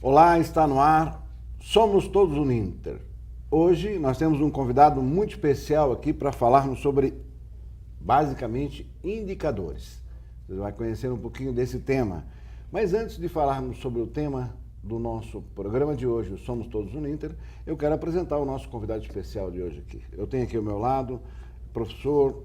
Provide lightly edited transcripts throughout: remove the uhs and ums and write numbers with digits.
Olá, está no ar. Somos todos Uninter. Hoje nós temos um convidado muito especial aqui para falarmos sobre, basicamente, indicadores. Você vai conhecer um pouquinho desse tema. Mas antes de falarmos sobre o tema do nosso programa de hoje, o Somos Todos Uninter, eu quero apresentar o nosso convidado especial de hoje aqui. Eu tenho aqui ao meu lado o professor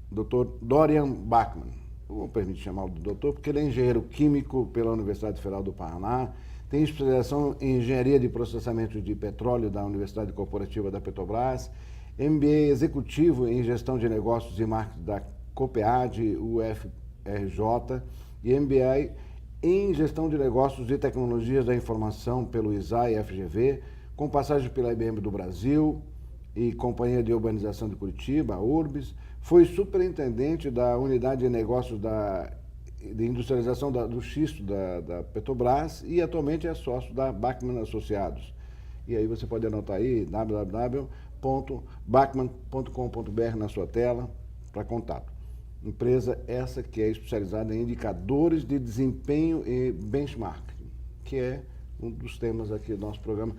Dr. Dorian Bachmann. Vou permitir chamá-lo de doutor, porque ele é engenheiro químico pela Universidade Federal do Paraná, tem especialização em engenharia de processamento de petróleo da Universidade Corporativa da Petrobras, MBA executivo em gestão de negócios e marketing da COPEAD, UFRJ, e MBA em gestão de negócios e tecnologias da informação pelo ISAE FGV, com passagem pela IBM do Brasil e Companhia de Urbanização de Curitiba, a URBS. Foi superintendente da unidade de negócios de industrialização do xisto da Petrobras e atualmente é sócio da Bachmann Associados. E aí você pode anotar aí www.bachmann.com.br na sua tela para contato. Empresa essa que é especializada em indicadores de desempenho e benchmarking, que é um dos temas aqui do nosso programa.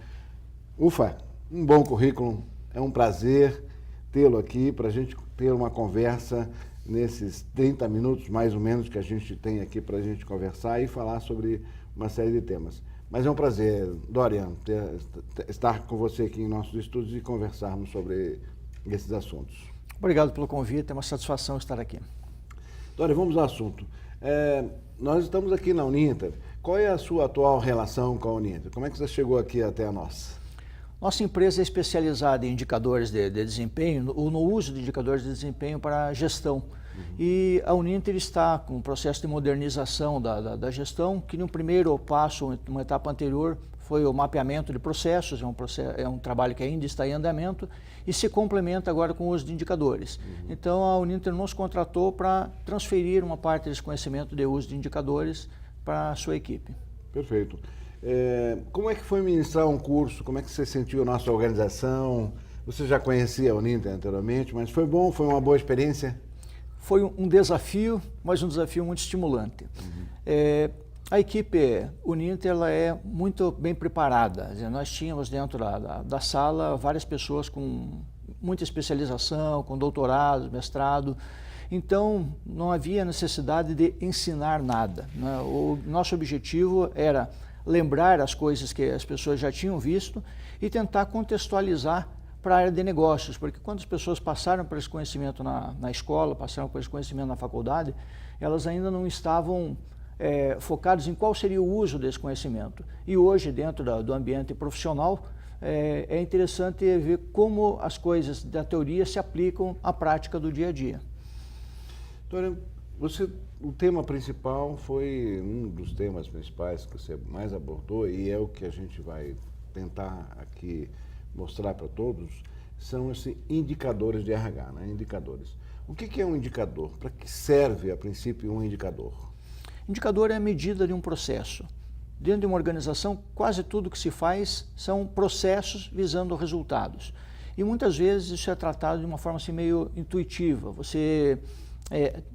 Ufa, um bom currículo, é um prazer tê-lo aqui para a gente ter uma conversa nesses 30 minutos, mais ou menos, que a gente tem aqui para a gente conversar e falar sobre uma série de temas. Mas é um prazer, Dorian, estar com você aqui em nossos estúdios e conversarmos sobre esses assuntos. Obrigado pelo convite, é uma satisfação estar aqui. Dorian, vamos ao assunto. Nós estamos aqui na Uninter. Qual é a sua atual relação com a Uninter? Como é que você chegou aqui até a nós? Nossa empresa é especializada em indicadores de desempenho, ou no uso de indicadores de desempenho para gestão. E a Uninter está com um processo de modernização da gestão, que no primeiro passo, uma etapa anterior, foi o mapeamento de processos, é um trabalho que ainda está em andamento, e se complementa agora com o uso de indicadores. Então a Uninter nos contratou para transferir uma parte desse conhecimento de uso de indicadores para a sua equipe. Perfeito. Como é que foi ministrar um curso? Como é que você sentiu a nossa organização? Você já conhecia a Uninter anteriormente, mas foi bom? Foi uma boa experiência? Foi um desafio, mas um desafio muito estimulante. A equipe Uninter ela é muito bem preparada. Nós tínhamos dentro da sala várias pessoas com muita especialização, com doutorado, mestrado. Então, não havia necessidade de ensinar nada, né? O nosso objetivo era lembrar as coisas que as pessoas já tinham visto e tentar contextualizar para a área de negócios, porque quando as pessoas passaram por esse conhecimento na escola, passaram por esse conhecimento na faculdade, elas ainda não estavam focadas em qual seria o uso desse conhecimento. E hoje, dentro do ambiente profissional, é interessante ver como as coisas da teoria se aplicam à prática do dia a dia. Dorian, o tema principal foi um dos temas principais que você mais abordou e é o que a gente vai tentar aqui mostrar para todos, são esses indicadores de RH, né? Indicadores. O que é um indicador? Para que serve, a princípio, um indicador? Indicador é a medida de um processo. Dentro de uma organização, quase tudo que se faz são processos visando resultados. E muitas vezes isso é tratado de uma forma assim, meio intuitiva. Você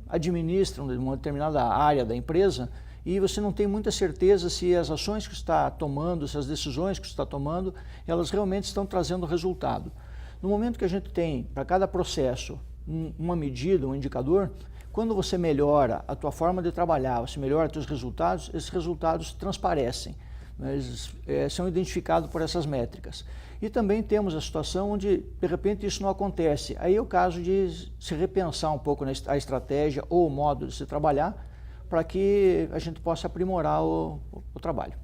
administra uma determinada área da empresa e você não tem muita certeza se as ações que está tomando, se as decisões que está tomando, elas realmente estão trazendo resultado. No momento que a gente tem, para cada processo, uma medida, um indicador, quando você melhora a tua forma de trabalhar, você melhora os teus resultados, esses resultados transparecem, mas são identificados por essas métricas. E também temos a situação onde, de repente, isso não acontece. Aí é o caso de se repensar um pouco a estratégia ou o modo de se trabalhar para que a gente possa aprimorar o trabalho.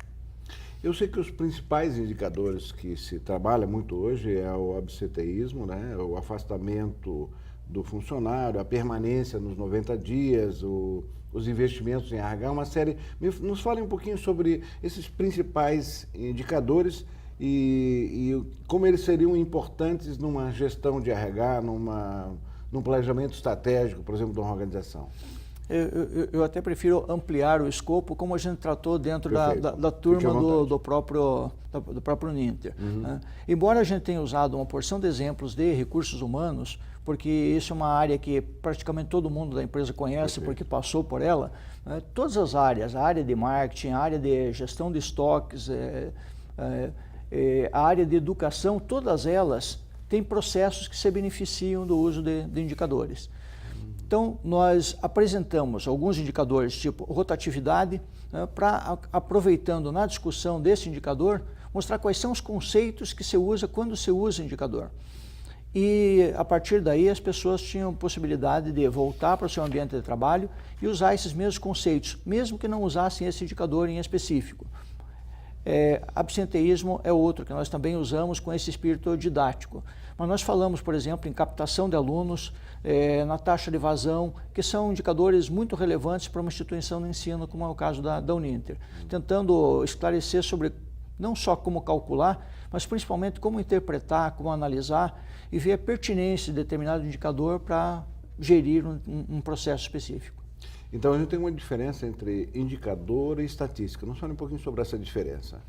Eu sei que os principais indicadores que se trabalha muito hoje é o absenteísmo, né? O afastamento do funcionário, a permanência nos 90 dias, os investimentos em RH, uma série. Nos fale um pouquinho sobre esses principais indicadores e como eles seriam importantes numa gestão de RH, num planejamento estratégico, por exemplo, de uma organização. Eu até prefiro ampliar o escopo, como a gente tratou dentro da Fique turma à vontade. do próprio Ninter. Né? Embora a gente tenha usado uma porção de exemplos de recursos humanos, porque isso é uma área que praticamente todo mundo da empresa conhece, porque passou por ela, né? Todas as áreas, a área de marketing, a área de gestão de estoques, a área de educação, todas elas têm processos que se beneficiam do uso de indicadores. Então, nós apresentamos alguns indicadores, tipo rotatividade, né, para, aproveitando na discussão desse indicador, mostrar quais são os conceitos que se usa quando se usa indicador. E, a partir daí, as pessoas tinham possibilidade de voltar para o seu ambiente de trabalho e usar esses mesmos conceitos, mesmo que não usassem esse indicador em específico. Absenteísmo é outro que nós também usamos com esse espírito didático. Mas nós falamos, por exemplo, em captação de alunos, na taxa de evasão, que são indicadores muito relevantes para uma instituição de ensino, como é o caso da Uninter, tentando esclarecer sobre não só como calcular, mas principalmente como interpretar, como analisar e ver a pertinência de determinado indicador para gerir um processo específico. Então, a gente tem uma diferença entre indicador e estatística. Nos fale um pouquinho sobre essa diferença.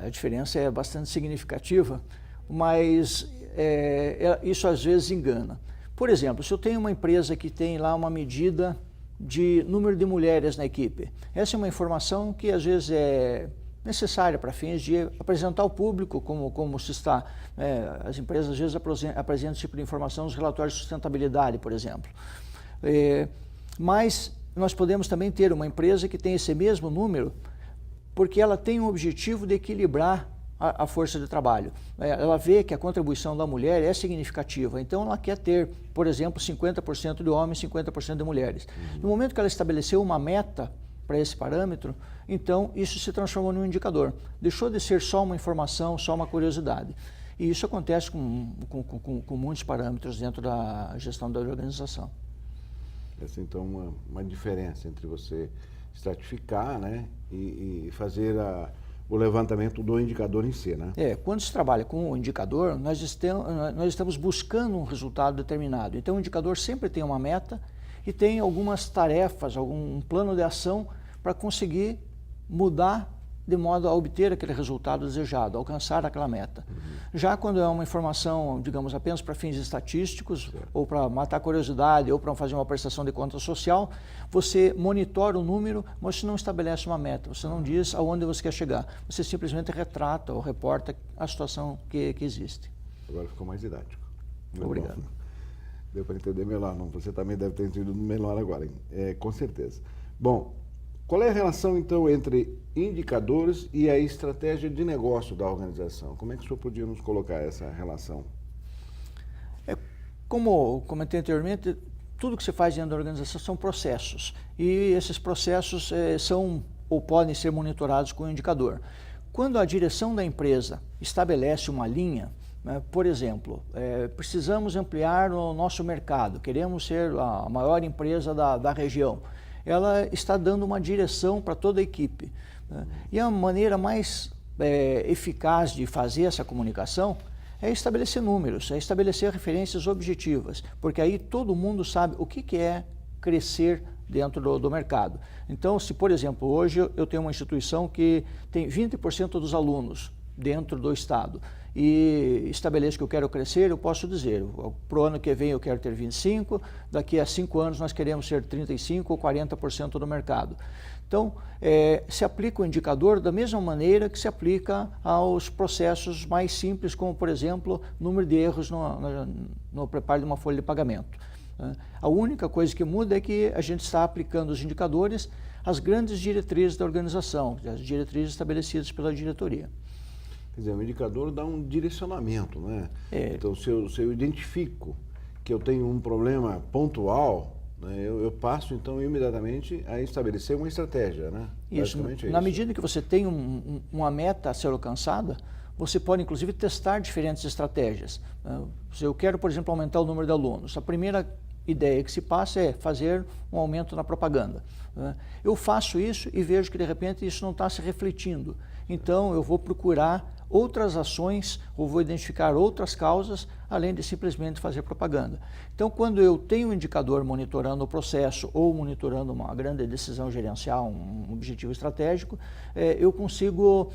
A diferença é bastante significativa, mas isso às vezes engana. Por exemplo, se eu tenho uma empresa que tem lá uma medida de número de mulheres na equipe, essa é uma informação que às vezes é necessária para fins de apresentar ao público como se está. As empresas às vezes apresentam esse tipo de informação nos relatórios de sustentabilidade, por exemplo. Mas nós podemos também ter uma empresa que tem esse mesmo número porque ela tem um objetivo de equilibrar a força de trabalho. Ela vê que a contribuição da mulher é significativa, então ela quer ter, por exemplo, 50% de homens e 50% de mulheres. No momento que ela estabeleceu uma meta para esse parâmetro, então isso se transformou num indicador. Deixou de ser só uma informação, só uma curiosidade. E isso acontece com muitos parâmetros dentro da gestão da organização. Essa então uma diferença entre você estratificar, né, e fazer o levantamento do indicador em si, né? Quando se trabalha com o indicador, nós estamos buscando um resultado determinado. Então o indicador sempre tem uma meta e tem algumas tarefas, algum plano de ação para conseguir mudar de modo a obter aquele resultado desejado, alcançar aquela meta. Já quando é uma informação, digamos, apenas para fins estatísticos, ou para matar curiosidade, ou para fazer uma prestação de conta social, você monitora o número, mas você não estabelece uma meta, você não diz aonde você quer chegar, você simplesmente retrata ou reporta a situação que existe. Agora ficou mais didático. Obrigado. Bom. Deu para entender melhor, não? Você também deve ter entendido melhor agora, hein? Com certeza. Bom, qual é a relação, então, entre indicadores e a estratégia de negócio da organização? Como é que o senhor podia nos colocar essa relação? Como comentei anteriormente, tudo que se faz dentro da organização são processos. E esses processos são ou podem ser monitorados com um indicador. Quando a direção da empresa estabelece uma linha, por exemplo, precisamos ampliar o nosso mercado, queremos ser a maior empresa da região. Ela está dando uma direção para toda a equipe. E a maneira mais eficaz de fazer essa comunicação é estabelecer números, é estabelecer referências objetivas, porque aí todo mundo sabe o que é crescer dentro do mercado. Então, se por exemplo, hoje eu tenho uma instituição que tem 20% dos alunos dentro do estado e estabeleço que eu quero crescer, eu posso dizer, para o ano que vem eu quero ter 25%, daqui a 5 anos nós queremos ser 35% ou 40% do mercado. Então, se aplica o indicador da mesma maneira que se aplica aos processos mais simples, como, por exemplo, número de erros no preparo de uma folha de pagamento. A única coisa que muda é que a gente está aplicando os indicadores às grandes diretrizes da organização, as diretrizes estabelecidas pela diretoria. Quer dizer, o indicador dá um direcionamento, né? Então, se eu identifico que eu tenho um problema pontual, né, eu passo, então, imediatamente a estabelecer uma estratégia, né? Isso. Na medida que você tem uma meta a ser alcançada, você pode, inclusive, testar diferentes estratégias. Se eu quero, por exemplo, aumentar o número de alunos, a primeira ideia que se passa é fazer um aumento na propaganda, né? Eu faço isso e vejo que de repente isso não está se refletindo. Então eu vou procurar outras ações ou vou identificar outras causas além de simplesmente fazer propaganda. Então quando eu tenho um indicador monitorando o processo ou monitorando uma grande decisão gerencial, um objetivo estratégico, eu consigo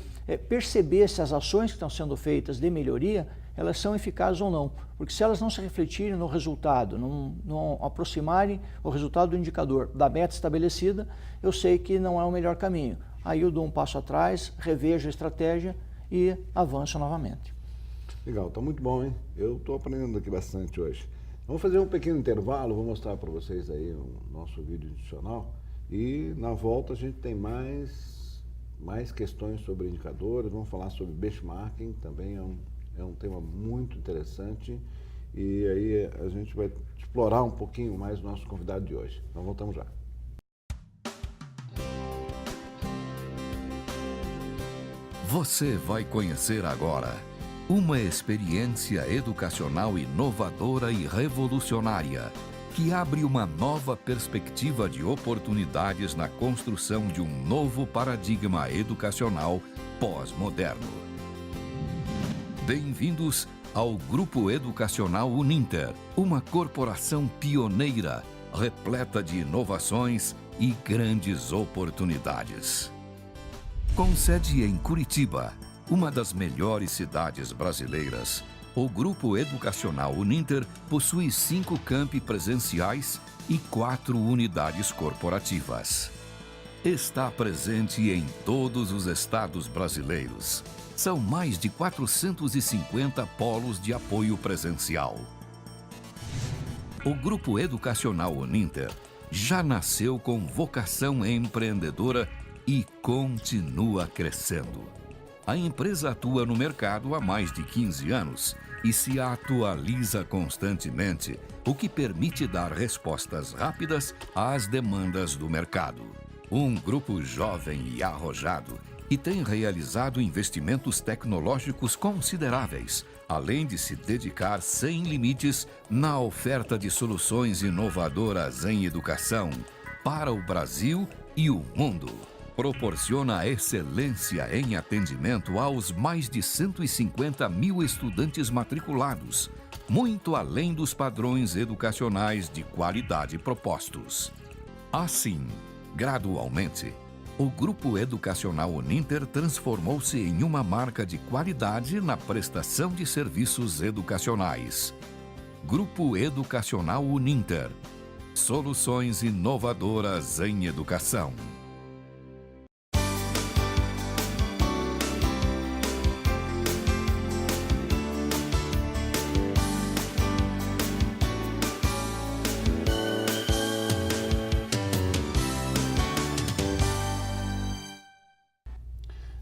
perceber se as ações que estão sendo feitas de melhoria elas são eficazes ou não. Porque se elas não se refletirem no resultado, não aproximarem o resultado do indicador da meta estabelecida, eu sei que não é o melhor caminho. Aí eu dou um passo atrás, revejo a estratégia e avanço novamente. Legal, está muito bom, hein? Eu estou aprendendo aqui bastante hoje. Vamos fazer um pequeno intervalo, vou mostrar para vocês aí o nosso vídeo institucional e na volta a gente tem mais questões sobre indicadores, vamos falar sobre benchmarking, também é um tema muito interessante e aí a gente vai explorar um pouquinho mais o nosso convidado de hoje. Então voltamos já. Você vai conhecer agora uma experiência educacional inovadora e revolucionária que abre uma nova perspectiva de oportunidades na construção de um novo paradigma educacional pós-moderno. Bem-vindos ao Grupo Educacional Uninter, uma corporação pioneira, repleta de inovações e grandes oportunidades. Com sede em Curitiba, uma das melhores cidades brasileiras, o Grupo Educacional Uninter possui 5 campi presenciais e 4 unidades corporativas. Está presente em todos os estados brasileiros. São mais de 450 polos de apoio presencial. O Grupo Educacional Uninter já nasceu com vocação empreendedora e continua crescendo. A empresa atua no mercado há mais de 15 anos e se atualiza constantemente, o que permite dar respostas rápidas às demandas do mercado. Um grupo jovem e arrojado e tem realizado investimentos tecnológicos consideráveis, além de se dedicar sem limites na oferta de soluções inovadoras em educação para o Brasil e o mundo. Proporciona excelência em atendimento aos mais de 150 mil estudantes matriculados, muito além dos padrões educacionais de qualidade propostos. Assim, gradualmente, o Grupo Educacional Uninter transformou-se em uma marca de qualidade na prestação de serviços educacionais. Grupo Educacional Uninter. Soluções inovadoras em educação.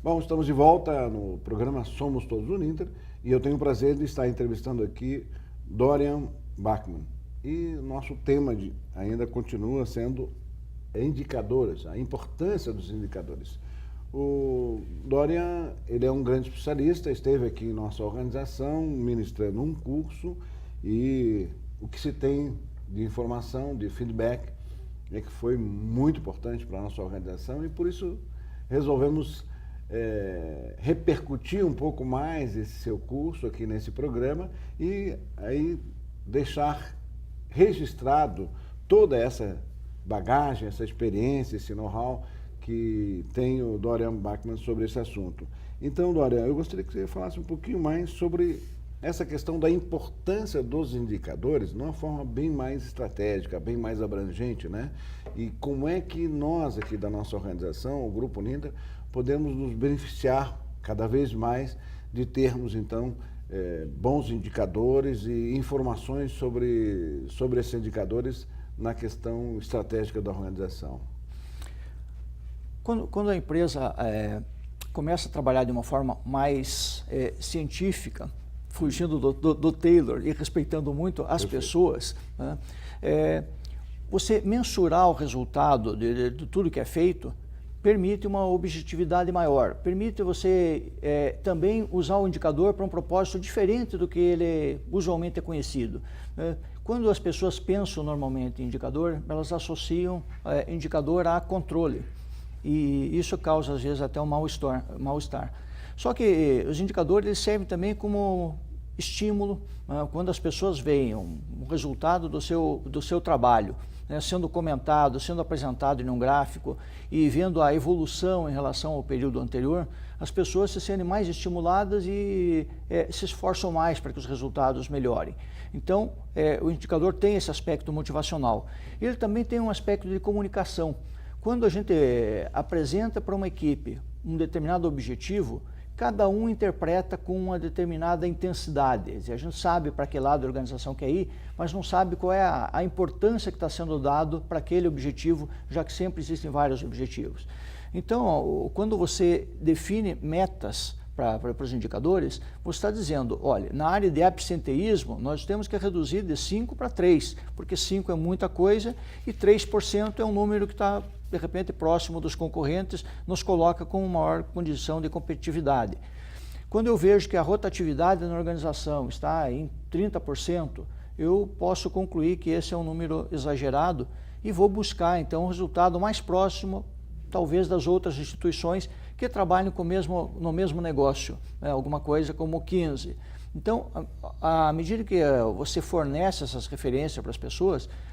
Bom, estamos de volta no programa Somos Todos Uninter e eu tenho o prazer de estar entrevistando aqui Dorian Bachmann. E nosso tema ainda continua sendo indicadores, a importância dos indicadores. O Dorian, ele é um grande especialista, esteve aqui em nossa organização ministrando um curso e o que se tem de informação, de feedback, é que foi muito importante para a nossa organização e por isso resolvemos repercutir um pouco mais esse seu curso aqui nesse programa e aí deixar registrado toda essa bagagem, essa experiência, esse know-how que tem o Dorian Bachmann sobre esse assunto. Então, Dorian, eu gostaria que você falasse um pouquinho mais sobre essa questão da importância dos indicadores de uma forma bem mais estratégica, bem mais abrangente, né? E como é que nós aqui da nossa organização, o Grupo Uninter, podemos nos beneficiar cada vez mais de termos, então, bons indicadores e informações sobre esses indicadores na questão estratégica da organização. Quando a empresa começa a trabalhar de uma forma mais científica, fugindo do Taylor e respeitando muito as pessoas, né, você mensurar o resultado de tudo que é feito permite uma objetividade maior, permite você também usar o indicador para um propósito diferente do que ele usualmente é conhecido. Quando as pessoas pensam normalmente em indicador, elas associam indicador a controle, e isso causa às vezes até um mal-estar. Só que os indicadores eles servem também como estímulo, quando as pessoas veem um resultado do seu trabalho, né, sendo comentado, sendo apresentado em um gráfico e vendo a evolução em relação ao período anterior, as pessoas se sentem mais estimuladas e se esforçam mais para que os resultados melhorem. Então, o indicador tem esse aspecto motivacional. Ele também tem um aspecto de comunicação. Quando a gente apresenta para uma equipe um determinado objetivo, cada um interpreta com uma determinada intensidade. A gente sabe para que lado a organização quer ir, mas não sabe qual é a importância que está sendo dado para aquele objetivo, já que sempre existem vários objetivos. Então, quando você define metas para os indicadores, você está dizendo, olha, na área de absenteísmo, nós temos que reduzir de 5 para 3, porque 5 é muita coisa e 3% é um número que está, de repente, próximo dos concorrentes, nos coloca com uma maior condição de competitividade. Quando eu vejo que a rotatividade na organização está em 30%, eu posso concluir que esse é um número exagerado e vou buscar, então, um resultado mais próximo, talvez, das outras instituições que trabalham no mesmo negócio, né, alguma coisa como 15. Então, à medida que você fornece essas referências para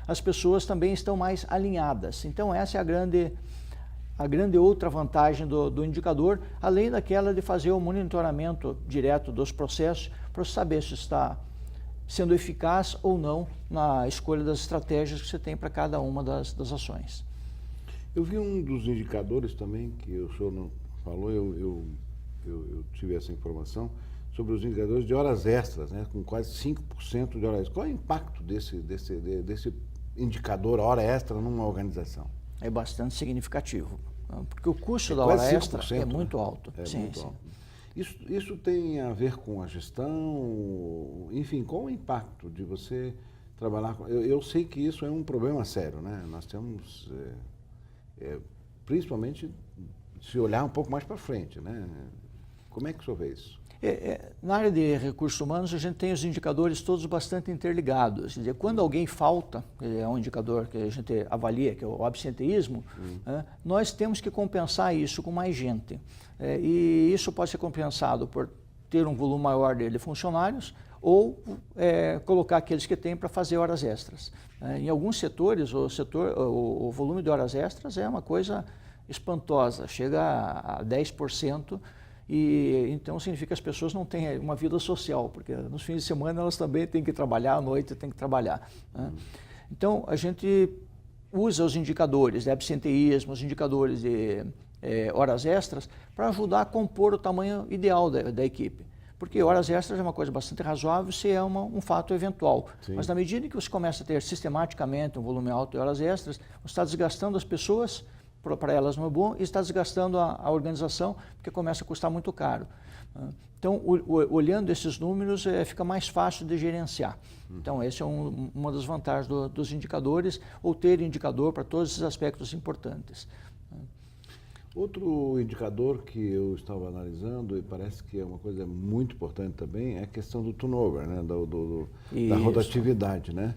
as pessoas também estão mais alinhadas. Então, essa é a grande outra vantagem do indicador, além daquela de fazer o monitoramento direto dos processos para saber se está sendo eficaz ou não na escolha das estratégias que você tem para cada uma das ações. Eu vi um dos indicadores também que o senhor não falou, eu tive essa informação, sobre os indicadores de horas extras, né, com quase 5% de horas extras. Qual é o impacto desse indicador hora extra numa organização? É bastante significativo, porque o custo da hora extra é muito alto. Muito alto. Isso tem a ver com a gestão, enfim, qual o impacto de você trabalhar com... Eu sei que isso é um problema sério, né? Nós temos, principalmente, se olhar um pouco mais para frente, né? Como é que o senhor vê isso? Na área de recursos humanos, a gente tem os indicadores todos bastante interligados. Quer dizer, quando alguém falta, é um indicador que a gente avalia, que é o absenteísmo, nós temos que compensar isso com mais gente. E isso pode ser compensado por ter um volume maior de funcionários ou colocar aqueles que têm para fazer horas extras. Em alguns setores, o volume de horas extras é uma coisa espantosa, chega a 10%, e então significa que as pessoas não têm uma vida social, porque nos fins de semana elas também têm que trabalhar, à noite têm que trabalhar, né? Então a gente usa os indicadores de absenteísmo, os indicadores de horas extras para ajudar a compor o tamanho ideal da equipe. Porque horas extras é uma coisa bastante razoável se é um fato eventual. Sim. Mas na medida que você começa a ter sistematicamente um volume alto de horas extras, você está desgastando as pessoas, para elas não é bom, e está desgastando a organização, porque começa a custar muito caro. Então, olhando esses números, fica mais fácil de gerenciar. Então, essa é uma das vantagens dos indicadores, ou ter indicador para todos esses aspectos importantes. Outro indicador que eu estava analisando, e parece que é uma coisa muito importante também, é a questão do turnover, né? Da rotatividade, né?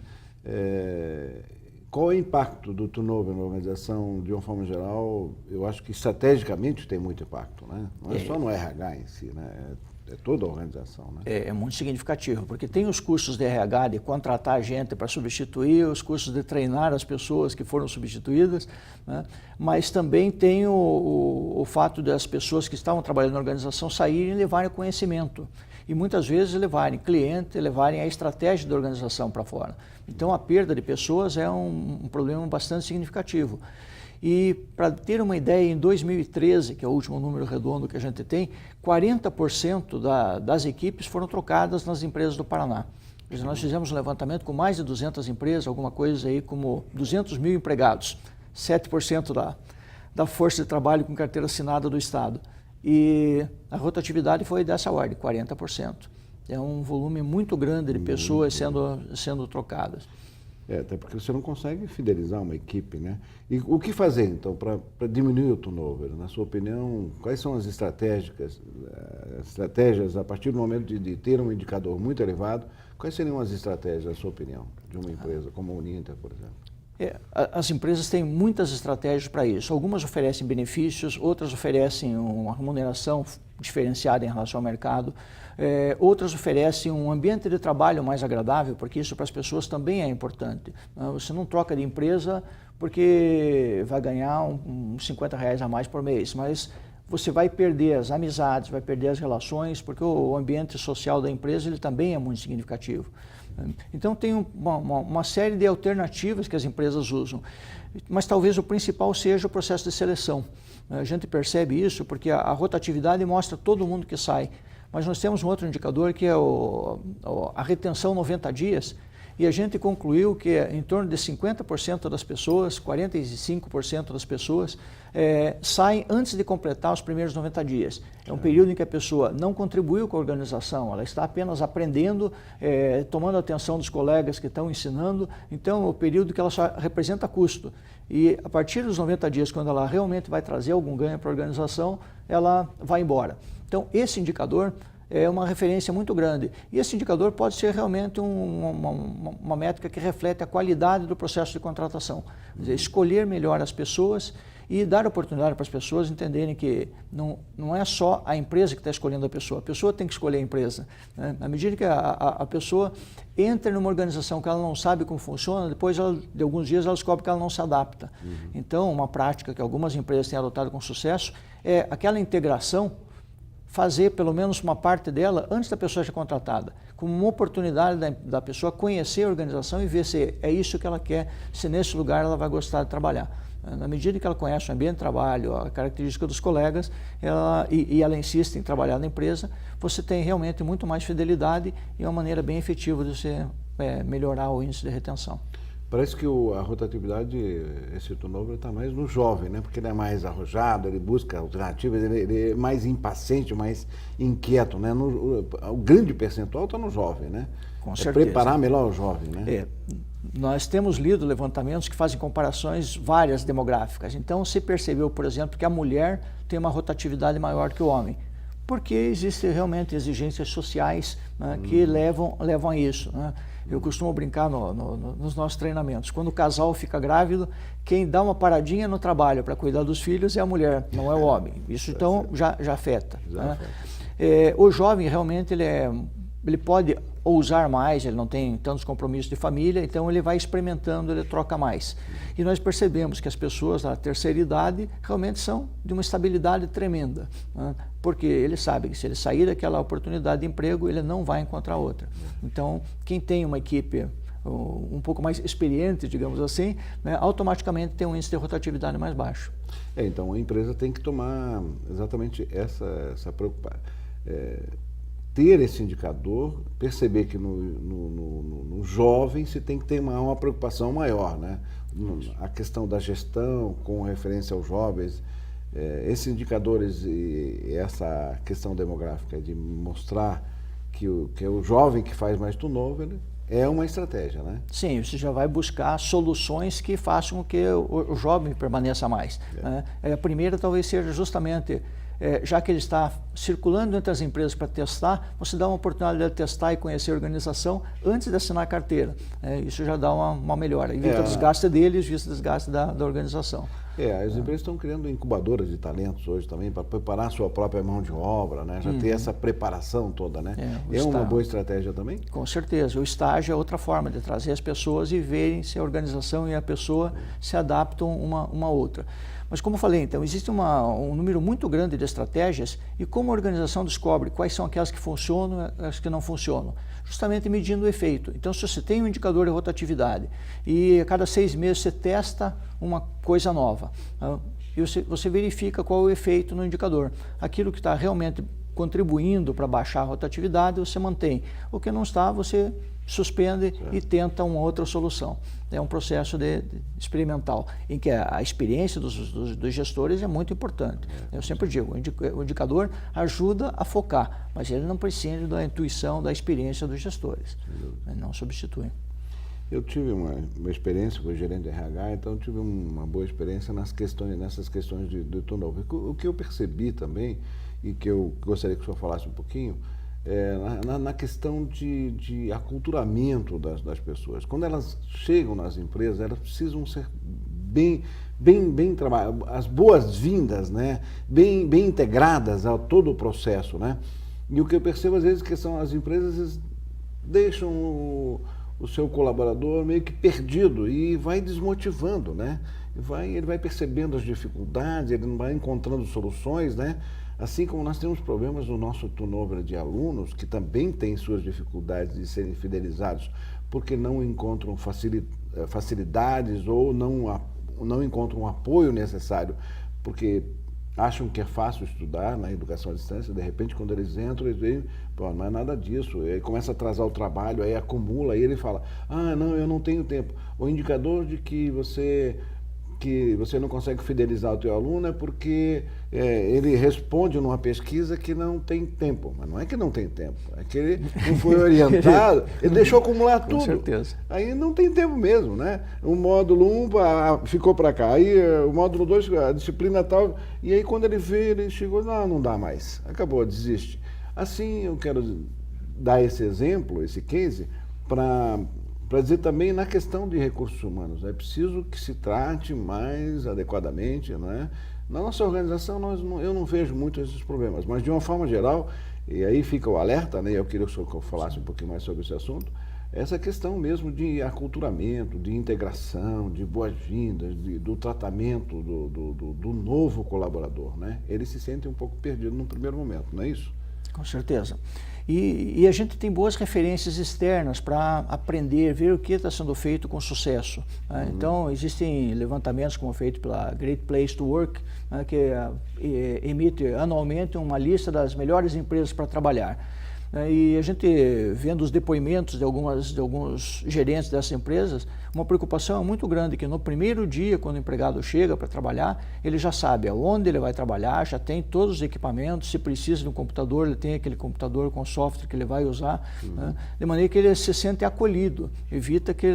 Qual é o impacto do turnover na organização, de uma forma geral? Eu acho que estrategicamente tem muito impacto, né? Não é só no RH em si, né? É toda a organização, né? É muito significativo, porque tem os custos de RH de contratar gente para substituir, os custos de treinar as pessoas que foram substituídas, né? Mas também tem o fato das pessoas que estavam trabalhando na organização saírem e levarem conhecimento. E muitas vezes levarem cliente, levarem a estratégia da organização para fora. Então a perda de pessoas é um problema bastante significativo. E para ter uma ideia, em 2013, que é o último número redondo que a gente tem, 40% das equipes foram trocadas nas empresas do Paraná. Quer dizer, nós fizemos um levantamento com mais de 200 empresas, alguma coisa aí como 200 mil empregados, 7% da força de trabalho com carteira assinada do Estado. E a rotatividade foi dessa ordem, 40%. É um volume muito grande de pessoas sendo trocadas. Até porque você não consegue fidelizar uma equipe, né? E o que fazer, então, para diminuir o turnover? Na sua opinião, quais são as estratégias a partir do momento de ter um indicador muito elevado, quais seriam as estratégias, na sua opinião, de uma empresa como a Uninter, por exemplo? As empresas têm muitas estratégias para isso. Algumas oferecem benefícios, outras oferecem uma remuneração diferenciada em relação ao mercado, outras oferecem um ambiente de trabalho mais agradável, porque isso para as pessoas também é importante. Você não troca de empresa porque vai ganhar uns R$50 a mais por mês, mas você vai perder as amizades, vai perder as relações, porque o ambiente social da empresa ele também é muito significativo. Então tem uma série de alternativas que as empresas usam, mas talvez o principal seja o processo de seleção. A gente percebe isso porque a rotatividade mostra todo mundo que sai, mas nós temos um outro indicador que é a retenção 90 dias, e a gente concluiu que em torno de 50% das pessoas, 45% das pessoas saem antes de completar os primeiros 90 dias. É um período em que a pessoa não contribuiu com a organização, ela está apenas aprendendo, tomando a atenção dos colegas que estão ensinando, então é o período que ela só representa custo. E a partir dos 90 dias, quando ela realmente vai trazer algum ganho para a organização, ela vai embora. Então esse indicador é uma referência muito grande. E esse indicador pode ser realmente uma métrica que reflete a qualidade do processo de contratação. Quer dizer, escolher melhor as pessoas e dar oportunidade para as pessoas entenderem que não é só a empresa que está escolhendo a pessoa tem que escolher a empresa. Né? À medida que a pessoa entra numa organização que ela não sabe como funciona, depois de alguns dias ela descobre que ela não se adapta. Então, uma prática que algumas empresas têm adotado com sucesso é aquela integração, fazer pelo menos uma parte dela antes da pessoa ser contratada, como uma oportunidade da pessoa conhecer a organização e ver se é isso que ela quer, se nesse lugar ela vai gostar de trabalhar. Na medida que ela conhece o ambiente de trabalho, a característica dos colegas, e ela insiste em trabalhar na empresa, você tem realmente muito mais fidelidade e uma maneira bem efetiva de você melhorar o índice de retenção. Parece que a rotatividade, esse turnover está mais no jovem, né? Porque ele é mais arrojado, ele busca alternativas, ele é mais impaciente, mais inquieto, né? O grande percentual está no jovem, né? Com certeza. Preparar melhor o jovem, né? Nós temos lido levantamentos que fazem comparações várias demográficas. Então, se percebeu, por exemplo, que a mulher tem uma rotatividade maior que o homem, porque existem realmente exigências sociais, né, que levam a isso, né? Eu costumo brincar nos nossos treinamentos. Quando o casal fica grávido, quem dá uma paradinha no trabalho para cuidar dos filhos é a mulher, não é o homem. Isso então já afeta. Né? O jovem realmente ele pode ousar mais, ele não tem tantos compromissos de família, então ele vai experimentando, ele troca mais. E nós percebemos que as pessoas da terceira idade realmente são de uma estabilidade tremenda, né? Porque ele sabe que se ele sair daquela oportunidade de emprego, ele não vai encontrar outra. Então, quem tem uma equipe um pouco mais experiente, digamos assim, né, automaticamente tem um índice de rotatividade mais baixo. Então a empresa tem que tomar exatamente essa preocupação. Ter esse indicador, perceber que no jovem se tem que ter uma preocupação maior, né? A questão da gestão com referência aos jovens, esses indicadores e essa questão demográfica de mostrar que é o jovem que faz mais turnover é uma estratégia, né? Sim, você já vai buscar soluções que façam com que o jovem permaneça mais. Né? A primeira talvez seja justamente, já que ele está circulando entre as empresas para testar, você dá uma oportunidade de testar e conhecer a organização antes de assinar a carteira. Isso já dá uma melhora, evita o desgaste deles, evita o desgaste da organização. As empresas estão criando incubadoras de talentos hoje também para preparar a sua própria mão de obra, né? Já ter essa preparação toda, né? É uma boa estratégia também? Com certeza. O estágio é outra forma de trazer as pessoas e verem se a organização e a pessoa se adaptam uma à outra. Mas como eu falei, então, existe um número muito grande de estratégias e como a organização descobre quais são aquelas que funcionam e as que não funcionam? Justamente medindo o efeito. Então, se você tem um indicador de rotatividade e a cada 6 meses você testa uma coisa nova, e você verifica qual é o efeito no indicador. Aquilo que está realmente contribuindo para baixar a rotatividade, você mantém. O que não está, você suspende e tenta uma outra solução. É um processo experimental, em que a experiência dos gestores é muito importante. Eu sempre digo, o indicador ajuda a focar, mas ele não precisa da intuição, da experiência dos gestores. Não substitui. Eu tive uma experiência com o gerente de RH, então eu tive uma boa experiência nessas questões de turnover. O que eu percebi também, e que eu gostaria que o senhor falasse um pouquinho, na questão de aculturamento das pessoas. Quando elas chegam nas empresas, elas precisam ser bem trabalhadas, as boas-vindas, né? bem integradas a todo o processo. Né? E o que eu percebo às vezes que são as empresas deixam o seu colaborador meio que perdido e vai desmotivando, né? Ele vai percebendo as dificuldades, ele não vai encontrando soluções, né? Assim como nós temos problemas no nosso turnover de alunos, que também têm suas dificuldades de serem fidelizados, porque não encontram facilidades ou não encontram o apoio necessário, porque acham que é fácil estudar na educação à distância, de repente quando eles entram, eles veem, pô, não é nada disso, aí começa a atrasar o trabalho, aí acumula, aí ele fala, não, eu não tenho tempo. O indicador de que você não consegue fidelizar o teu aluno é porque ele responde numa pesquisa que não tem tempo. Mas não é que não tem tempo, é que ele não foi orientado, ele deixou acumular tudo. Com certeza. Aí não tem tempo mesmo, né? O módulo 1 ficou para cá, aí o módulo 2, a disciplina tal, e aí quando ele vê, ele chegou, não dá mais, acabou, desiste. Assim, eu quero dar esse exemplo, esse case, para dizer também na questão de recursos humanos. É preciso que se trate mais adequadamente, né? Na nossa organização, eu não vejo muito esses problemas, mas de uma forma geral, e aí fica o alerta, né? Eu queria que eu falasse um pouquinho mais sobre esse assunto, essa questão mesmo de aculturamento, de integração, de boas-vindas, do tratamento do novo colaborador, né? Ele se sente um pouco perdido no primeiro momento, não é isso? Com certeza. E a gente tem boas referências externas para aprender, ver o que está sendo feito com sucesso. Né? Então, existem levantamentos como feito pela Great Place to Work, né, que emite anualmente uma lista das melhores empresas para trabalhar. E a gente, vendo os depoimentos de alguns gerentes dessas empresas, uma preocupação muito grande que no primeiro dia, quando o empregado chega para trabalhar, ele já sabe aonde ele vai trabalhar, já tem todos os equipamentos, se precisa de um computador, ele tem aquele computador com o software que ele vai usar, né? De maneira que ele se sente acolhido, evita que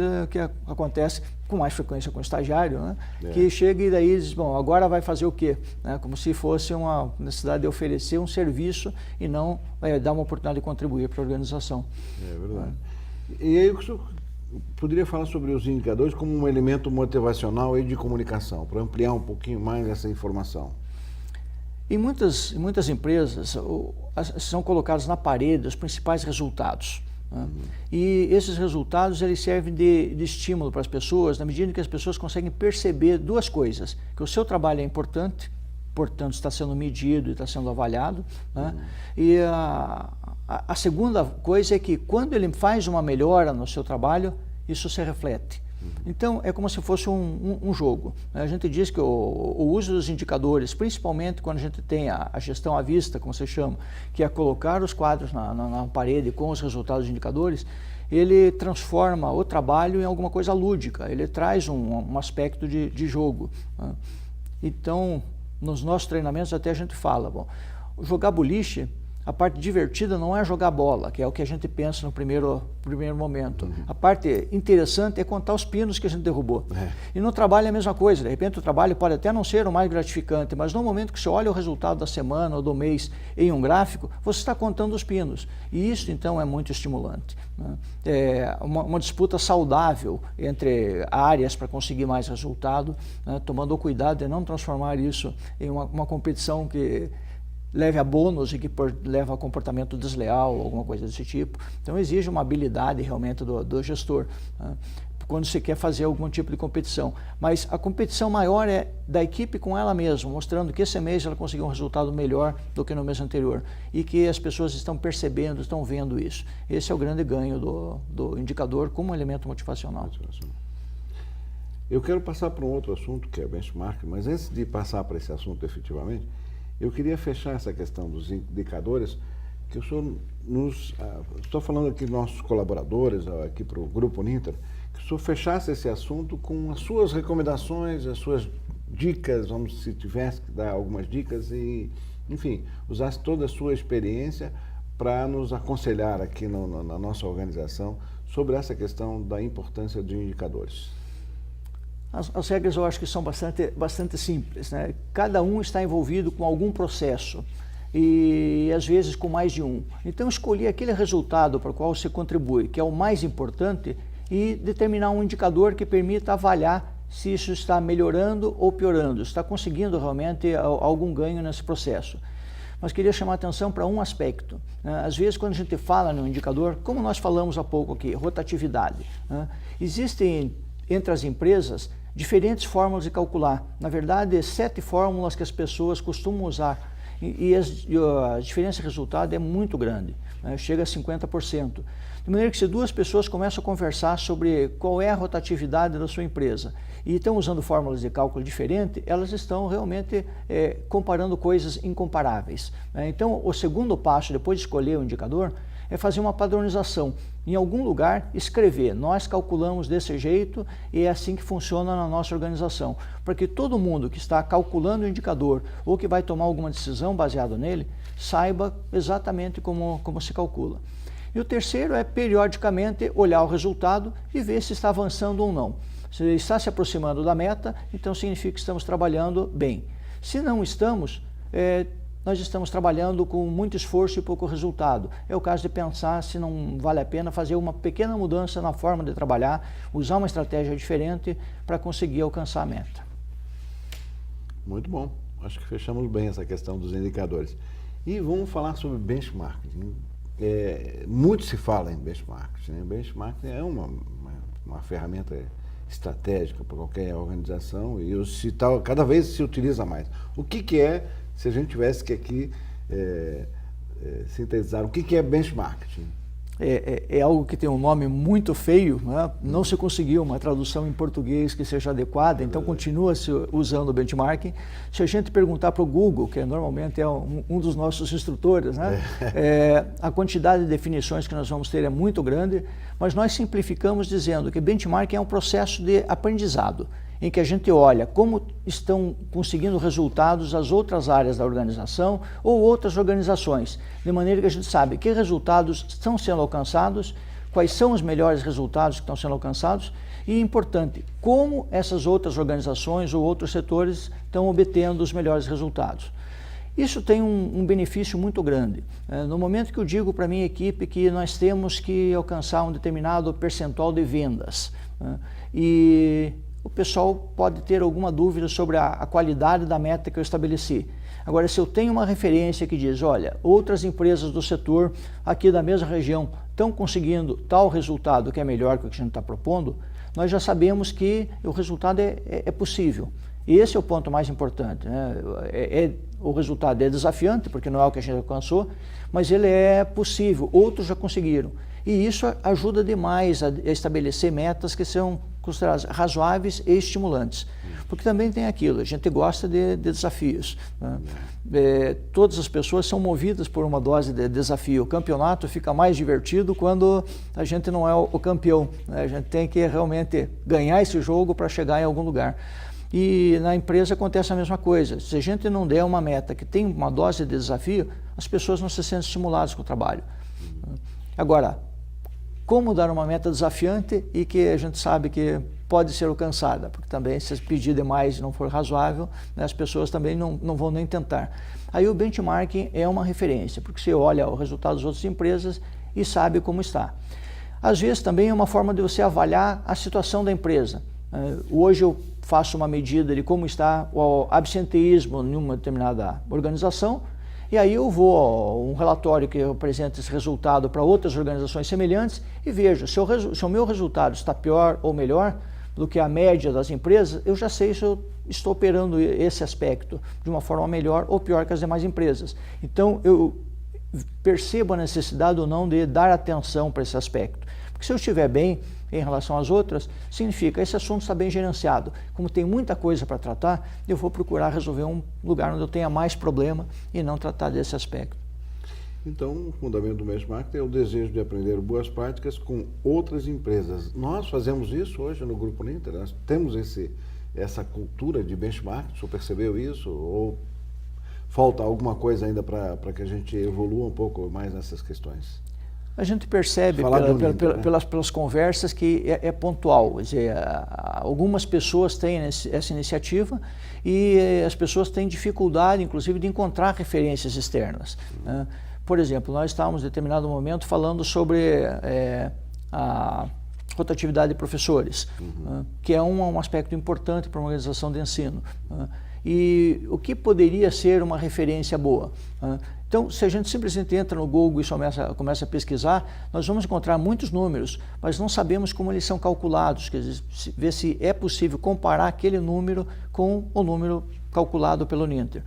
acontece com mais frequência com o estagiário, né? Que chega e daí diz, bom, agora vai fazer o quê? Né? Como se fosse uma necessidade de oferecer um serviço e não dar uma oportunidade de contribuir para a organização. É verdade. E aí o senhor poderia falar sobre os indicadores como um elemento motivacional e de comunicação, para ampliar um pouquinho mais essa informação? Em muitas empresas são colocados na parede os principais resultados. Né? E esses resultados eles servem de estímulo para as pessoas, na medida em que as pessoas conseguem perceber duas coisas, que o seu trabalho é importante, portanto está sendo medido e está sendo avaliado, né? E a segunda coisa é que quando ele faz uma melhora no seu trabalho, isso se reflete. Então é como se fosse um jogo. A gente diz que o uso dos indicadores, principalmente quando a gente tem a gestão à vista, como se chama, que é colocar os quadros na parede com os resultados dos indicadores, ele transforma o trabalho em alguma coisa lúdica, ele traz um aspecto de jogo. Né? Então, nos nossos treinamentos até a gente fala, bom, jogar boliche, a parte divertida não é jogar bola, que é o que a gente pensa no primeiro momento. A parte interessante é contar os pinos que a gente derrubou. E no trabalho é a mesma coisa, de repente o trabalho pode até não ser o mais gratificante, mas no momento que você olha o resultado da semana ou do mês em um gráfico, você está contando os pinos. E isso então é muito estimulante. Né? É uma disputa saudável entre áreas para conseguir mais resultado, né? Tomando o cuidado de não transformar isso em uma competição que leve a bônus e que leva a comportamento desleal, alguma coisa desse tipo. Então exige uma habilidade realmente do gestor, né? Quando você quer fazer algum tipo de competição. Mas a competição maior é da equipe com ela mesma, mostrando que esse mês ela conseguiu um resultado melhor do que no mês anterior e que as pessoas estão percebendo, estão vendo isso. Esse é o grande ganho do indicador como elemento motivacional. Eu quero passar para um outro assunto que é benchmark, mas antes de passar para esse assunto efetivamente, eu queria fechar essa questão dos indicadores, que o senhor estou falando aqui dos nossos colaboradores, aqui para o Grupo Uninter, que o senhor fechasse esse assunto com as suas recomendações, as suas dicas, se tivesse que dar algumas dicas e, enfim, usasse toda a sua experiência para nos aconselhar aqui na nossa organização sobre essa questão da importância de indicadores? As regras eu acho que são bastante simples, né? Cada um está envolvido com algum processo e às vezes com mais de um. Então escolher aquele resultado para o qual você contribui, que é o mais importante, e determinar um indicador que permita avaliar se isso está melhorando ou piorando, está conseguindo realmente algum ganho nesse processo. Mas queria chamar a atenção para um aspecto, né? Às vezes quando a gente fala no indicador, como nós falamos há pouco aqui, rotatividade, né? Existem entre as empresas diferentes fórmulas de calcular. Na verdade, 7 fórmulas que as pessoas costumam usar e a diferença de resultado é muito grande, né? Chega a 50%. De maneira que se duas pessoas começam a conversar sobre qual é a rotatividade da sua empresa e estão usando fórmulas de cálculo diferentes, elas estão realmente comparando coisas incomparáveis, né? Então, o segundo passo, depois de escolher o indicador, é fazer uma padronização. Em algum lugar, escrever, nós calculamos desse jeito e é assim que funciona na nossa organização. Para que todo mundo que está calculando o indicador ou que vai tomar alguma decisão baseada nele, saiba exatamente como se calcula. E o terceiro é, periodicamente, olhar o resultado e ver se está avançando ou não. Se está se aproximando da meta, então significa que estamos trabalhando bem. Se não estamos, nós estamos trabalhando com muito esforço e pouco resultado. É o caso de pensar se não vale a pena fazer uma pequena mudança na forma de trabalhar, usar uma estratégia diferente para conseguir alcançar a meta. Muito bom. Acho que fechamos bem essa questão dos indicadores. E vamos falar sobre benchmarking. Muito se fala em benchmarking, né? Benchmarking é uma ferramenta estratégica para qualquer organização e cada vez se utiliza mais. O que é, se a gente tivesse que aqui sintetizar, o que é benchmarking? É algo que tem um nome muito feio, né? Não se conseguiu uma tradução em português que seja adequada, então continua-se usando o benchmarking. Se a gente perguntar para o Google, que normalmente é um dos nossos instrutores, né? A quantidade de definições que nós vamos ter é muito grande, mas nós simplificamos dizendo que benchmarking é um processo de aprendizado, em que a gente olha como estão conseguindo resultados as outras áreas da organização ou outras organizações, de maneira que a gente sabe que resultados estão sendo alcançados, quais são os melhores resultados que estão sendo alcançados e, importante, como essas outras organizações ou outros setores estão obtendo os melhores resultados. Isso tem um benefício muito grande. No momento que eu digo para a minha equipe que nós temos que alcançar um determinado percentual de vendas, né? E o pessoal pode ter alguma dúvida sobre a qualidade da meta que eu estabeleci. Agora, se eu tenho uma referência que diz, olha, outras empresas do setor aqui da mesma região estão conseguindo tal resultado que é melhor que o que a gente está propondo, nós já sabemos que o resultado é possível. E esse é o ponto mais importante, né? O resultado é desafiante, porque não é o que a gente alcançou, mas ele é possível, outros já conseguiram. E isso ajuda demais a estabelecer metas que são consideradas razoáveis e estimulantes. Porque também tem aquilo, a gente gosta de desafios, né? Todas as pessoas são movidas por uma dose de desafio. O campeonato fica mais divertido quando a gente não é o campeão, né? A gente tem que realmente ganhar esse jogo para chegar em algum lugar. E na empresa acontece a mesma coisa. Se a gente não der uma meta que tem uma dose de desafio, as pessoas não se sentem estimuladas com o trabalho. Agora, como dar uma meta desafiante e que a gente sabe que pode ser alcançada? Porque também, se pedir demais e não for razoável, né, as pessoas também não vão nem tentar. Aí o benchmarking é uma referência, porque você olha o resultado das outras empresas e sabe como está. Às vezes também é uma forma de você avaliar a situação da empresa. Hoje eu faço uma medida de como está o absenteísmo em uma determinada organização, e aí eu vou a um relatório que apresenta esse resultado para outras organizações semelhantes e vejo se o meu resultado está pior ou melhor do que a média das empresas, eu já sei se eu estou operando esse aspecto de uma forma melhor ou pior que as demais empresas. Então eu percebo a necessidade ou não de dar atenção para esse aspecto. Porque se eu estiver bem em relação às outras, significa que esse assunto está bem gerenciado. Como tem muita coisa para tratar, eu vou procurar resolver um lugar onde eu tenha mais problema e não tratar desse aspecto. Então, o fundamento do benchmarking é o desejo de aprender boas práticas com outras empresas. Nós fazemos isso hoje no Grupo Uninter, nós temos essa cultura de benchmarking, o senhor percebeu isso? Ou falta alguma coisa ainda para que a gente evolua um pouco mais nessas questões? A gente percebe pelas conversas que é pontual. Quer dizer, algumas pessoas têm essa iniciativa e as pessoas têm dificuldade, inclusive, de encontrar referências externas. Né? Por exemplo, nós estávamos em determinado momento falando sobre a rotatividade de professores, que é um aspecto importante para uma organização de ensino. E o que poderia ser uma referência boa? Então, se a gente simplesmente entra no Google e começa a pesquisar, nós vamos encontrar muitos números, mas não sabemos como eles são calculados, quer dizer, ver se é possível comparar aquele número com o número calculado pelo Ninter.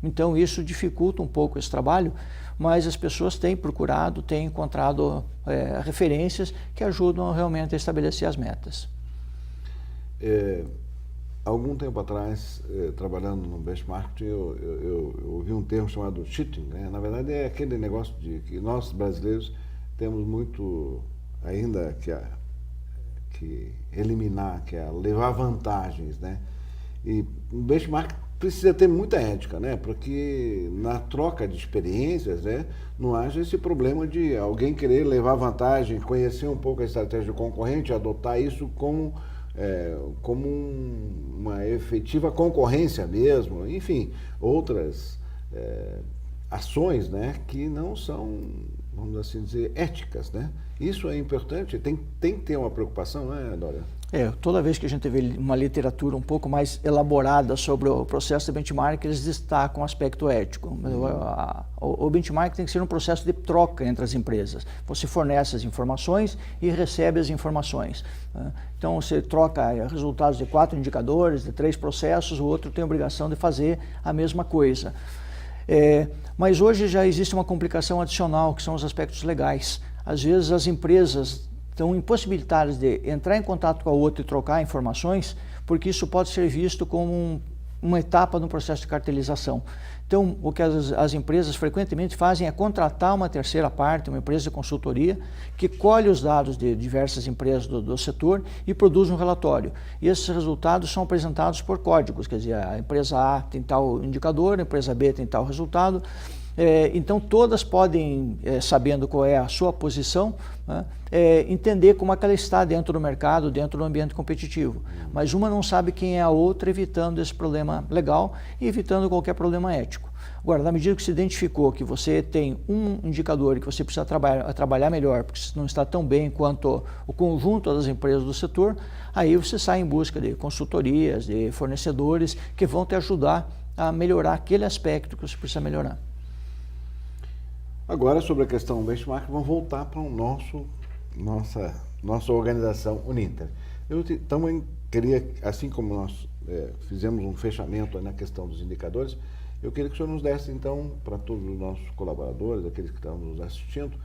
Então, isso dificulta um pouco esse trabalho, mas as pessoas têm procurado, têm encontrado referências que ajudam realmente a estabelecer as metas. Algum tempo atrás, trabalhando no benchmark, eu ouvi um termo chamado cheating, né? Na verdade, é aquele negócio de que nós brasileiros temos muito ainda que eliminar, que é levar vantagens, né? E o benchmark precisa ter muita ética, né? Porque na troca de experiências, né, não haja esse problema de alguém querer levar vantagem, conhecer um pouco a estratégia do concorrente, adotar isso como uma efetiva concorrência mesmo, enfim, outras ações, né, que não são, vamos assim dizer, éticas, né? Isso é importante, tem que ter uma preocupação, né, Dória? Toda vez que a gente vê uma literatura um pouco mais elaborada sobre o processo de benchmark, eles destacam o aspecto ético. O benchmark tem que ser um processo de troca entre as empresas. Você fornece as informações e recebe as informações. Então, você troca resultados de 4 indicadores, de 3 processos, o outro tem a obrigação de fazer a mesma coisa. Mas hoje já existe uma complicação adicional, que são os aspectos legais. Às vezes as empresas estão impossibilitadas de entrar em contato com a outra e trocar informações, porque isso pode ser visto como uma etapa no processo de cartelização. Então, o que as empresas frequentemente fazem é contratar uma terceira parte, uma empresa de consultoria, que colhe os dados de diversas empresas do setor e produz um relatório. E esses resultados são apresentados por códigos, quer dizer, a empresa A tem tal indicador, a empresa B tem tal resultado. Então, todas podem, sabendo qual é a sua posição, né, entender como é que ela está dentro do mercado, dentro do ambiente competitivo. Mas uma não sabe quem é a outra, evitando esse problema legal e evitando qualquer problema ético. Agora, na medida que se identificou que você tem um indicador e que você precisa trabalhar melhor, porque não está tão bem quanto o conjunto das empresas do setor, aí você sai em busca de consultorias, de fornecedores que vão te ajudar a melhorar aquele aspecto que você precisa melhorar. Agora, sobre a questão benchmark, vamos voltar para nossa organização Uninter. Eu também queria, assim como nós fizemos um fechamento na questão dos indicadores, eu queria que o senhor nos desse, então, para todos os nossos colaboradores, aqueles que estão nos assistindo,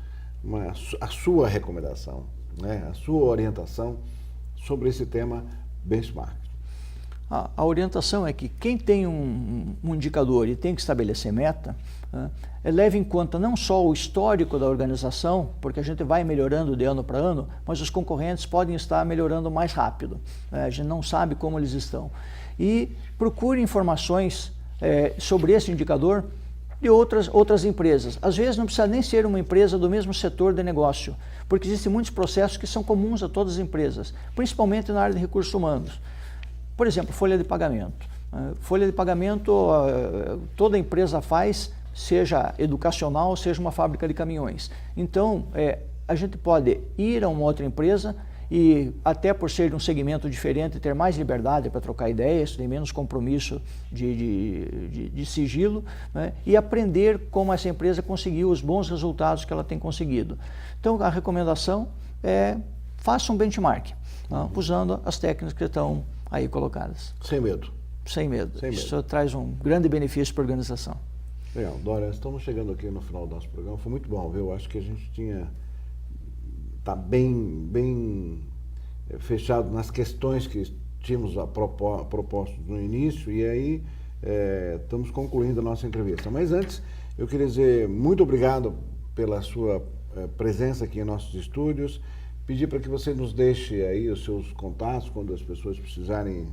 a sua recomendação, né, a sua orientação sobre esse tema benchmark. A orientação é que quem tem um indicador e tem que estabelecer meta, leve em conta não só o histórico da organização, porque a gente vai melhorando de ano para ano, mas os concorrentes podem estar melhorando mais rápido. A gente não sabe como eles estão. E procure informações sobre esse indicador de outras empresas. Às vezes não precisa nem ser uma empresa do mesmo setor de negócio, porque existem muitos processos que são comuns a todas as empresas, principalmente na área de recursos humanos. Por exemplo, folha de pagamento. Folha de pagamento toda empresa faz, seja educacional, seja uma fábrica de caminhões. Então, a gente pode ir a uma outra empresa e, até por ser de um segmento diferente, ter mais liberdade para trocar ideias, ter menos compromisso de sigilo, né, e aprender como essa empresa conseguiu os bons resultados que ela tem conseguido. Então, a recomendação é faça um benchmark, usando as técnicas que estão aí colocadas. Sem medo. Sem medo. Isso traz um grande benefício para a organização. Legal. Dória, estamos chegando aqui no final do nosso programa. Foi muito bom, viu? Acho que a gente está bem fechado nas questões que tínhamos propostos no início e aí estamos concluindo a nossa entrevista. Mas antes, eu queria dizer muito obrigado pela sua presença aqui em nossos estúdios. Pedir para que você nos deixe aí os seus contatos quando as pessoas precisarem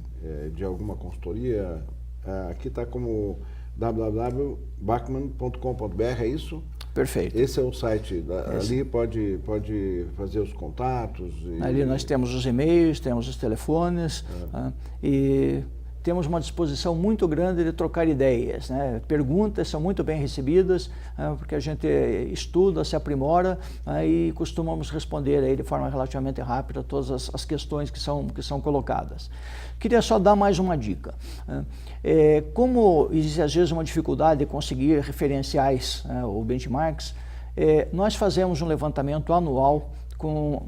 de alguma consultoria. Aqui está como www.bachmann.com.br, é isso? Perfeito. Esse é o site, ali pode fazer os contatos. Ali nós temos os e-mails, temos os telefones, e temos uma disposição muito grande de trocar ideias, né? Perguntas são muito bem recebidas, porque a gente estuda, se aprimora, e costumamos responder aí de forma relativamente rápida todas as questões que são colocadas. Queria só dar mais uma dica. Como existe às vezes uma dificuldade de conseguir referenciais, ou benchmarks, nós fazemos um levantamento anual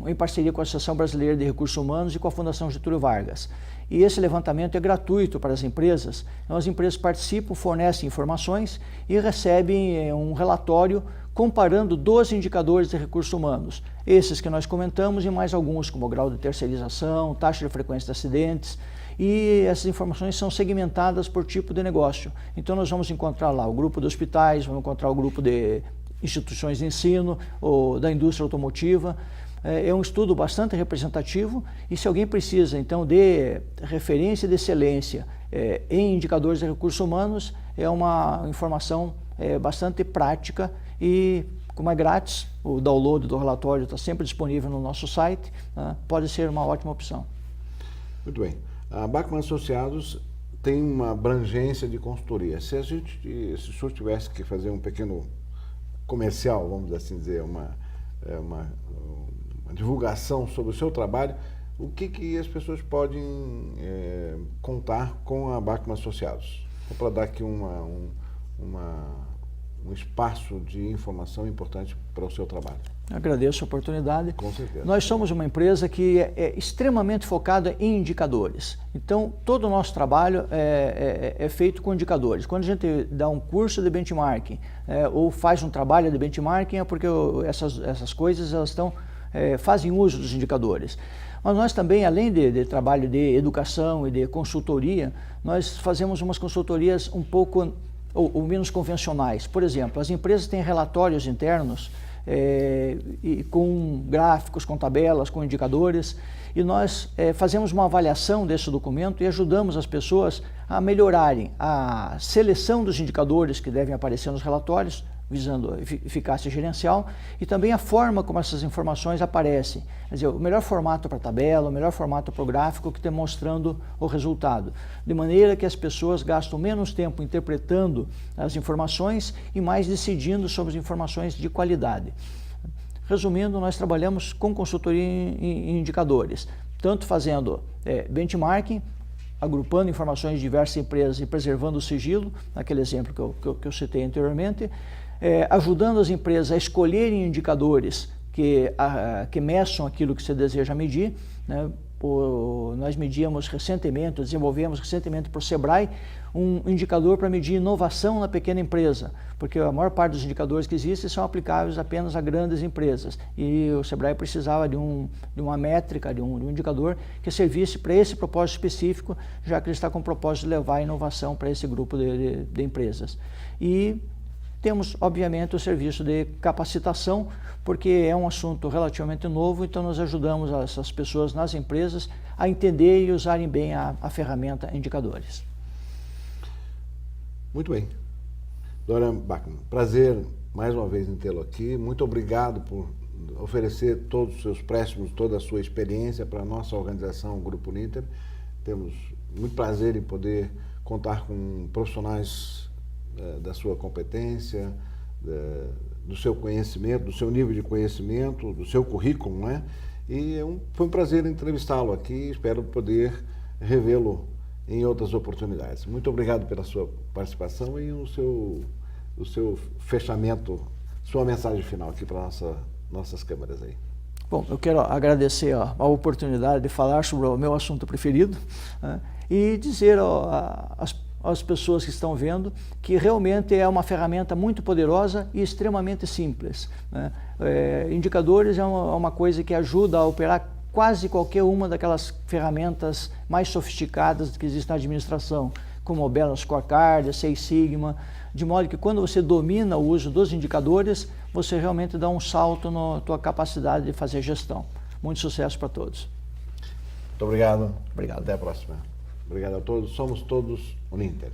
em parceria com a Associação Brasileira de Recursos Humanos e com a Fundação Getúlio Vargas. E esse levantamento é gratuito para as empresas. Então, as empresas participam, fornecem informações e recebem um relatório comparando 12 indicadores de recursos humanos. Esses que nós comentamos e mais alguns, como o grau de terceirização, taxa de frequência de acidentes. E essas informações são segmentadas por tipo de negócio. Então, nós vamos encontrar lá o grupo de hospitais, vamos encontrar o grupo de instituições de ensino, ou da indústria automotiva. É um estudo bastante representativo e se alguém precisa, então, de referência de excelência em indicadores de recursos humanos, é uma informação bastante prática e, como é grátis, o download do relatório está sempre disponível no nosso site, pode ser uma ótima opção. Muito bem. A Bachmann Associados tem uma abrangência de consultoria. Se o senhor tivesse que fazer um pequeno comercial, vamos assim dizer, uma divulgação sobre o seu trabalho, o que as pessoas podem contar com a Bachmann Associados? Só para dar aqui um espaço de informação importante para o seu trabalho. Agradeço a oportunidade. Com certeza. Nós somos uma empresa que é extremamente focada em indicadores. Então, todo o nosso trabalho é feito com indicadores. Quando a gente dá um curso de benchmarking ou faz um trabalho de benchmarking, é porque essas coisas elas fazem uso dos indicadores. Mas nós também, além de trabalho de educação e de consultoria, nós fazemos umas consultorias um pouco ou menos convencionais. Por exemplo, as empresas têm relatórios internos com gráficos, com tabelas, com indicadores, e nós fazemos uma avaliação desse documento e ajudamos as pessoas a melhorarem a seleção dos indicadores que devem aparecer nos relatórios, visando eficácia gerencial, e também a forma como essas informações aparecem. Quer dizer, o melhor formato para a tabela, o melhor formato para o gráfico que está mostrando o resultado. De maneira que as pessoas gastam menos tempo interpretando as informações e mais decidindo sobre as informações de qualidade. Resumindo, nós trabalhamos com consultoria em indicadores, tanto fazendo benchmarking, agrupando informações de diversas empresas e preservando o sigilo, naquele exemplo que eu citei anteriormente, ajudando as empresas a escolherem indicadores que meçam aquilo que você deseja medir, né? Nós medíamos recentemente, desenvolvemos recentemente para o Sebrae um indicador para medir inovação na pequena empresa, porque a maior parte dos indicadores que existem são aplicáveis apenas a grandes empresas, e o Sebrae precisava de uma métrica, de um indicador que servisse para esse propósito específico, já que ele está com o propósito de levar a inovação para esse grupo de empresas. E temos, obviamente, o serviço de capacitação, porque é um assunto relativamente novo, então nós ajudamos essas pessoas nas empresas a entender e usarem bem a ferramenta indicadores. Muito bem. Dora Bachmann, prazer mais uma vez em tê-lo aqui. Muito obrigado por oferecer todos os seus préstimos, toda a sua experiência para a nossa organização, o Grupo Uninter. Temos muito prazer em poder contar com profissionais da sua competência, do seu conhecimento, do seu nível de conhecimento, do seu currículo, né? E foi um prazer entrevistá-lo aqui, espero poder revê-lo em outras oportunidades. Muito obrigado pela sua participação e o seu fechamento, sua mensagem final aqui para nossas câmeras aí. Bom, eu quero agradecer a oportunidade de falar sobre o meu assunto preferido, né, e dizer às pessoas que estão vendo que realmente é uma ferramenta muito poderosa e extremamente simples, né? Indicadores é uma coisa que ajuda a operar quase qualquer uma daquelas ferramentas mais sofisticadas que existem na administração, como o Balance Scorecard, Six Sigma, de modo que quando você domina o uso dos indicadores, você realmente dá um salto na tua capacidade de fazer gestão. Muito sucesso para todos. Muito obrigado. Obrigado. Até a próxima. Obrigado a todos. Somos todos Uninter.